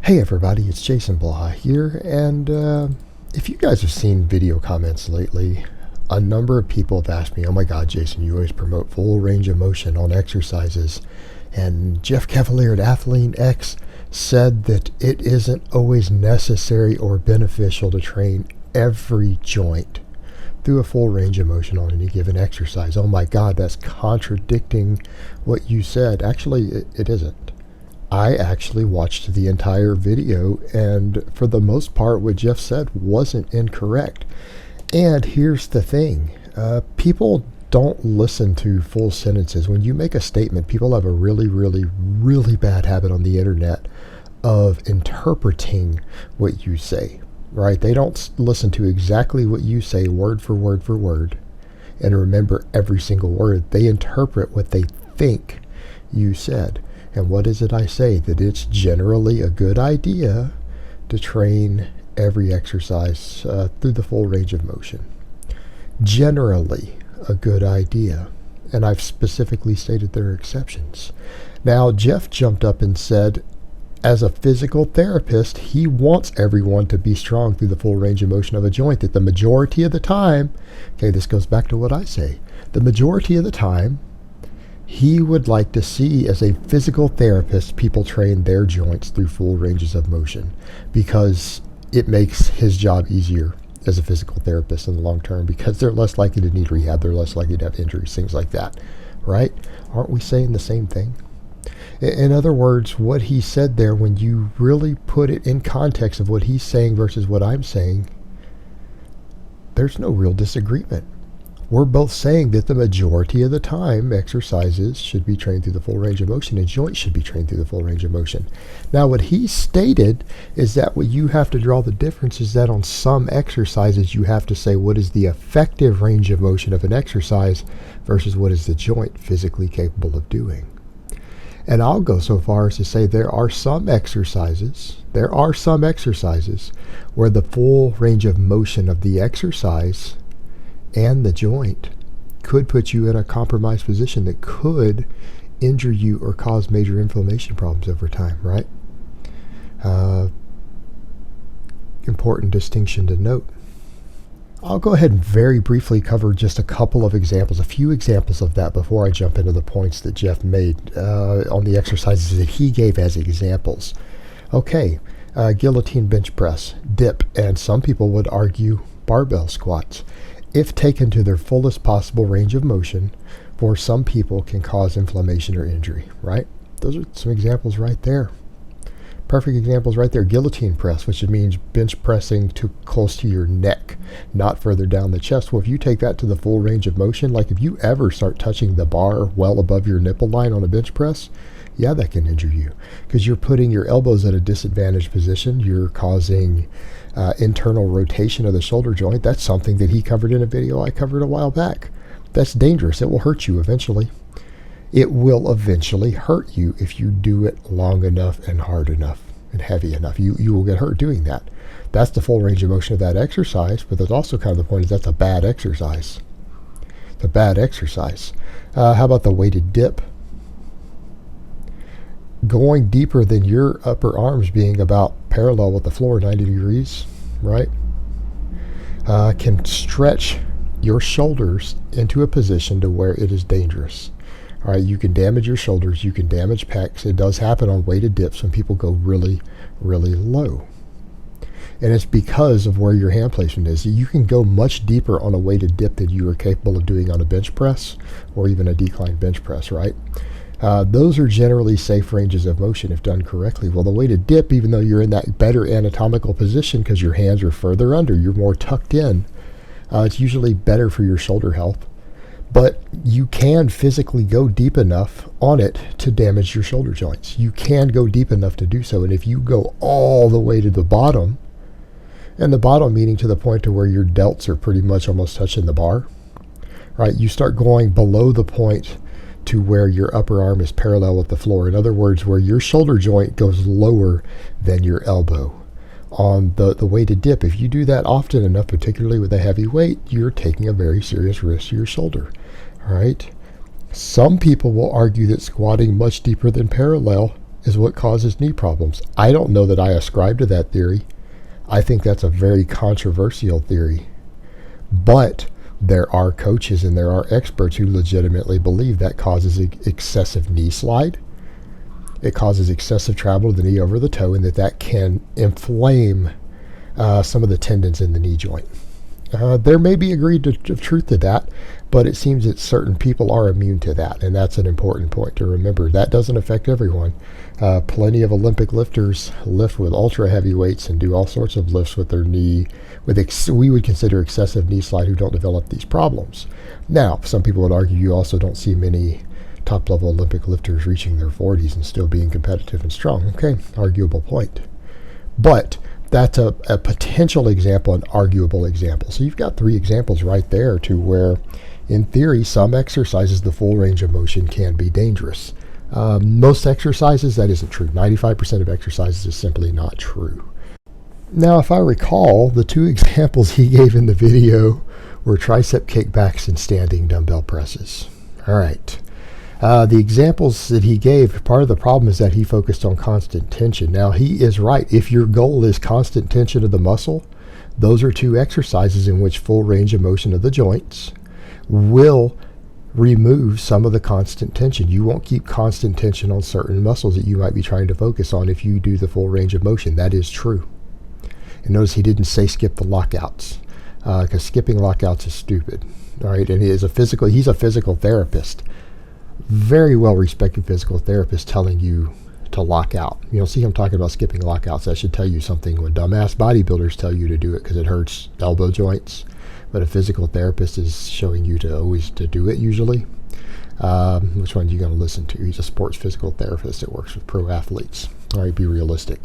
Hey everybody, it's Jason Blaha here, and if you guys have seen video comments lately, a number of people have asked me, oh my god, Jason, you always promote full range of motion on exercises, and Jeff Cavalier at Athlean-X said that it isn't always necessary or beneficial to train every joint through a full range of motion on any given exercise. Oh my god, that's contradicting what you said. Actually, it isn't. I actually watched the entire video, and for the most part, what Jeff said wasn't incorrect. And here's the thing. People don't listen to full sentences. When you make a statement, people have a really bad habit on the internet of interpreting what you say, right? They don't listen to exactly what you say word for word for word and remember every single word. They interpret what they think you said. And what is it I say? That it's generally a good idea to train every exercise through the full range of motion. Generally a good idea. And I've specifically stated there are exceptions. Now, Jeff jumped up and said, as a physical therapist, he wants everyone to be strong through the full range of motion of a joint, that the majority of the time, okay, this goes back to what I say, the majority of the time, he would like to see, as a physical therapist, people train their joints through full ranges of motion because it makes his job easier as a physical therapist in the long term, because they're less likely to need rehab, they're less likely to have injuries, things like that, right? Aren't we saying the same thing? In other words, what he said there, when you really put it in context of what he's saying versus what I'm saying, there's no real disagreement. We're both saying that the majority of the time exercises should be trained through the full range of motion and joints should be trained through the full range of motion. Now, what he stated is that what you have to draw the difference is that on some exercises you have to say what is the effective range of motion of an exercise versus what is the joint physically capable of doing. And I'll go so far as to say there are some exercises where the full range of motion of the exercise and the joint could put you in a compromised position that could injure you or cause major inflammation problems over time, right? Important distinction to note. I'll go ahead and very briefly cover just a couple of examples, a few examples of that before I jump into the points that Jeff made on the exercises that he gave as examples. Okay, guillotine bench press, dip, and some people would argue barbell squats, if taken to their fullest possible range of motion, for some people can cause inflammation or injury, right? Those are some examples right there. Perfect examples right there. Guillotine press, which means bench pressing too close to your neck, not further down the chest. Well, if you take that to the full range of motion, like if you ever start touching the bar well above your nipple line on a bench press, yeah, that can injure you because you're putting your elbows at a disadvantaged position. You're causing internal rotation of the shoulder joint. That's something that he covered in a video I covered a while back. That's dangerous. It will hurt you eventually. It will eventually hurt you if you do it long enough and hard enough and heavy enough. You will get hurt doing that. That's the full range of motion of that exercise, but there's also kind of the point is that's a bad exercise. It's a bad exercise. How about the weighted dip? Going deeper than your upper arms being about parallel with the floor, 90 degrees, right? Can stretch your shoulders into a position to where it is dangerous. All right, you can damage your shoulders, you can damage pecs. It does happen on weighted dips when people go really low. And it's because of where your hand placement is. You can go much deeper on a weighted dip than you are capable of doing on a bench press or even a decline bench press, right? Those are generally safe ranges of motion if done correctly. Well, the weighted dip, even though you're in that better anatomical position because your hands are further under, you're more tucked in, it's usually better for your shoulder health. But you can physically go deep enough on it to damage your shoulder joints. You can go deep enough to do so. And if you go all the way to the bottom, and the bottom meaning to the point to where your delts are pretty much almost touching the bar, right? You start going below the point to where your upper arm is parallel with the floor. In other words, where your shoulder joint goes lower than your elbow. On the weighted dip, if you do that often enough, particularly with a heavy weight, you're taking a very serious risk to your shoulder. All right. Some people will argue that squatting much deeper than parallel is what causes knee problems. I don't know that I ascribe to that theory. I think that's a very controversial theory. But there are coaches and there are experts who legitimately believe that causes excessive knee slide. It causes excessive travel of the knee over the toe, and that can inflame some of the tendons in the knee joint. There may be agreed of truth to that, but it seems that certain people are immune to that, and that's an important point to remember. That doesn't affect everyone. Plenty of Olympic lifters lift with ultra heavy weights and do all sorts of lifts with their knee, with we would consider excessive knee slide, who don't develop these problems. Now, some people would argue you also don't see many top-level Olympic lifters reaching their 40s and still being competitive and strong. Okay, arguable point. But that's a potential example, an arguable example. So you've got 3 examples right there to where, in theory, some exercises, the full range of motion can be dangerous. Most exercises, that isn't true. 95% of exercises is simply not true. Now, if I recall, the 2 examples he gave in the video were tricep kickbacks and standing dumbbell presses. All right. The examples that he gave, part of the problem is that he focused on constant tension. Now, he is right. If your goal is constant tension of the muscle, those are 2 exercises in which full range of motion of the joints will remove some of the constant tension. You won't keep constant tension on certain muscles that you might be trying to focus on if you do the full range of motion. That is true. And notice he didn't say skip the lockouts, because skipping lockouts is stupid. All right, and he's a physical therapist. Very well respected physical therapist telling you to lock out. You don't see him talking about skipping lockouts. That should tell you something when dumbass bodybuilders tell you to do it because it hurts elbow joints. But a physical therapist is showing you to do it usually. Which one are you going to listen to? He's a sports physical therapist that works with pro athletes. All right, be realistic.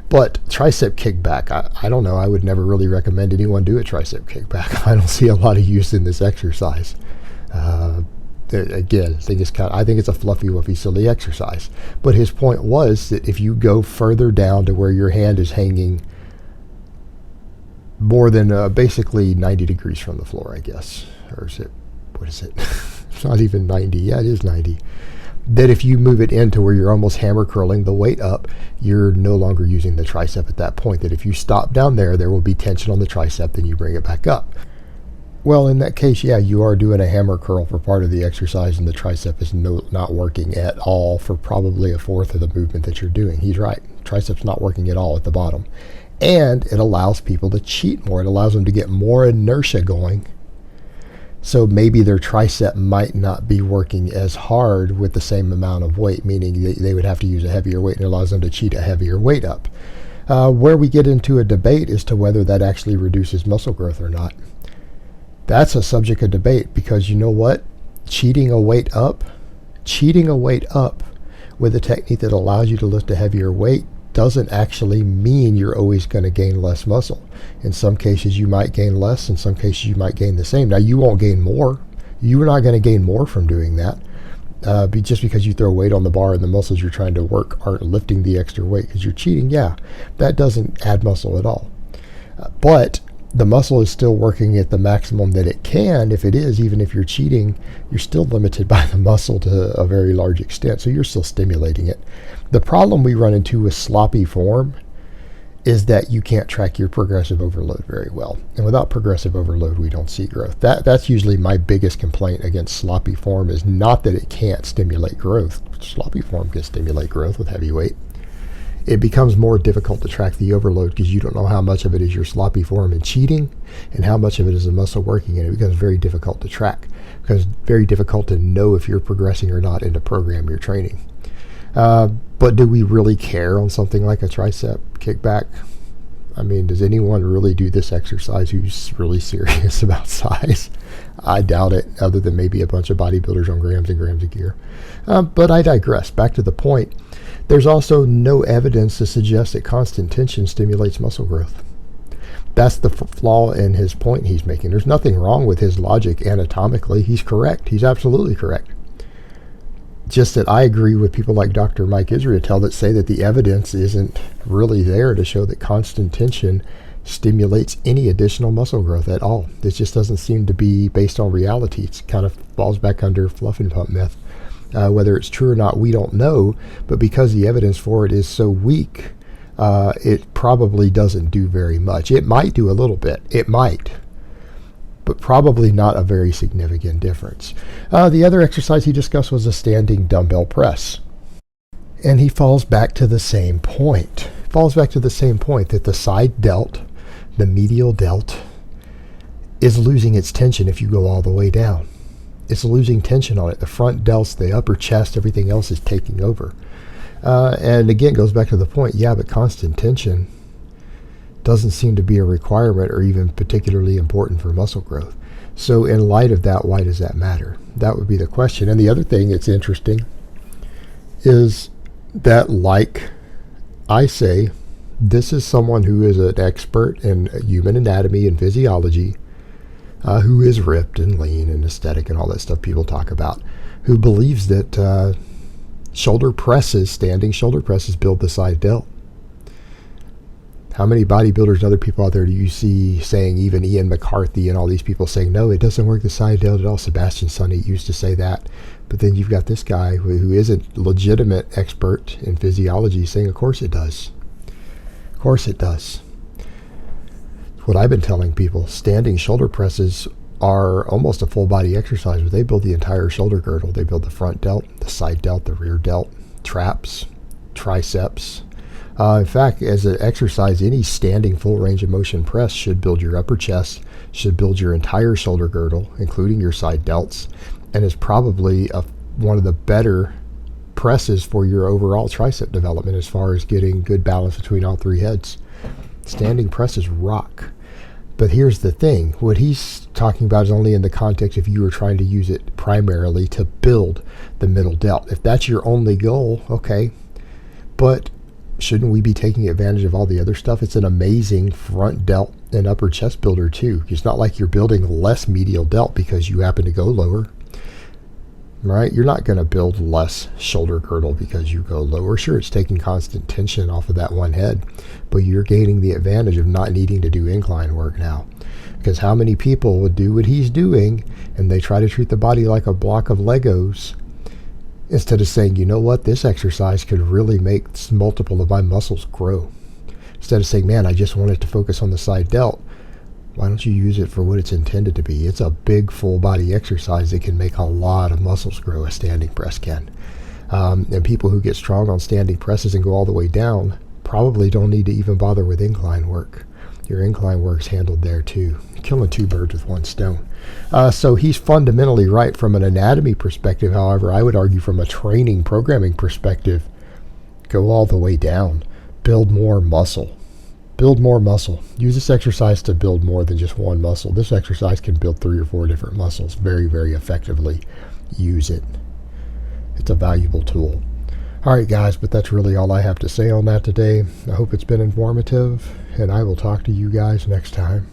But tricep kickback, I don't know. I would never really recommend anyone do a tricep kickback. I don't see a lot of use in this exercise. Again, I think it's a fluffy, woofy, silly exercise. But his point was that if you go further down to where your hand is hanging more than basically 90 degrees from the floor, I guess, or is it? What is it? It's not even 90. Yeah, it is 90. That if you move it into where you're almost hammer curling the weight up, you're no longer using the tricep at that point. That if you stop down there, there will be tension on the tricep, then you bring it back up. Well, in that case, yeah, you are doing a hammer curl for part of the exercise, and the tricep is not working at all for probably a fourth of the movement that you're doing. He's right. Tricep's not working at all at the bottom. And it allows people to cheat more. It allows them to get more inertia going. So maybe their tricep might not be working as hard with the same amount of weight, meaning they would have to use a heavier weight, and it allows them to cheat a heavier weight up. Where we get into a debate as to whether that actually reduces muscle growth or not. That's a subject of debate, because you know what? Cheating a weight up with a technique that allows you to lift a heavier weight doesn't actually mean you're always going to gain less muscle. In some cases you might gain less, in some cases you might gain the same. Now you won't gain more. You're not going to gain more from doing that. Just because you throw weight on the bar and the muscles you're trying to work aren't lifting the extra weight because you're cheating, yeah, that doesn't add muscle at all. But the muscle is still working at the maximum that it can. If it is, even if you're cheating, you're still limited by the muscle to a very large extent, so you're still stimulating it. The problem we run into with sloppy form is that you can't track your progressive overload very well. And without progressive overload, we don't see growth. That's usually my biggest complaint against sloppy form, is not that it can't stimulate growth. Sloppy form can stimulate growth with heavy weight. It becomes more difficult to track the overload because you don't know how much of it is your sloppy form and cheating and how much of it is the muscle working, and it becomes very difficult to track. It becomes very difficult to know if you're progressing or not in the program you're training. But do we really care on something like a tricep kickback? I mean, does anyone really do this exercise who's really serious about size? I doubt it, other than maybe a bunch of bodybuilders on grams and grams of gear. But I digress. Back to the point. There's also no evidence to suggest that constant tension stimulates muscle growth. That's the flaw in his point he's making. There's nothing wrong with his logic anatomically. He's correct. He's absolutely correct. Just that I agree with people like Dr. Mike Israetel that say that the evidence isn't really there to show that constant tension stimulates any additional muscle growth at all. This just doesn't seem to be based on reality. It kind of falls back under fluff and pump myth. Whether it's true or not, we don't know, but because the evidence for it is so weak, it probably doesn't do very much. It might do a little bit. It might. But probably not a very significant difference. The other exercise he discussed was a standing dumbbell press. And he falls back to the same point. That the side delt, the medial delt, is losing its tension if you go all the way down. It's losing tension on it. The front delts, the upper chest, everything else is taking over. And again, it goes back to the point, but constant tension doesn't seem to be a requirement or even particularly important for muscle growth. So in light of that, why does that matter? That would be the question. And the other thing that's interesting is that, like I say, this is someone who is an expert in human anatomy and physiology, who is ripped and lean and aesthetic and all that stuff people talk about, who believes that standing shoulder presses build the side delt. How many bodybuilders and other people out there do you see saying, even Ian McCarthy and all these people saying, no, it doesn't work the side delt at all? Sebastian Sunny used to say that. But then you've got this guy who is a legitimate expert in physiology saying, of course it does. Of course it does. What I've been telling people, standing shoulder presses are almost a full body exercise where they build the entire shoulder girdle. They build the front delt, the side delt, the rear delt, traps, triceps. In fact, as an exercise, any standing full range of motion press should build your upper chest, should build your entire shoulder girdle, including your side delts, and is probably one of the better presses for your overall tricep development as far as getting good balance between all three heads. Standing presses rock. But here's the thing. What he's talking about is only in the context if you were trying to use it primarily to build the middle delt. If that's your only goal, okay. But shouldn't we be taking advantage of all the other stuff? It's an amazing front delt and upper chest builder too. It's not like you're building less medial delt because you happen to go lower, right? You're not going to build less shoulder girdle because you go lower. Sure, it's taking constant tension off of that one head, but you're gaining the advantage of not needing to do incline work now. Because how many people would do what he's doing and they try to treat the body like a block of Legos instead of saying, you know what, this exercise could really make multiple of my muscles grow. Instead of saying, man, I just wanted to focus on the side delt. Why don't you use it for what it's intended to be? It's a big full body exercise that can make a lot of muscles grow, a standing press can. And people who get strong on standing presses and go all the way down probably don't need to even bother with incline work. Your incline work's handled there too. Killing two birds with one stone. So he's fundamentally right from an anatomy perspective. However, I would argue from a training programming perspective, go all the way down. Build more muscle. Build more muscle. Use this exercise to build more than just one muscle. This exercise can build 3 or 4 different muscles very, very effectively. Use it. It's a valuable tool. All right, guys, but that's really all I have to say on that today. I hope it's been informative, and I will talk to you guys next time.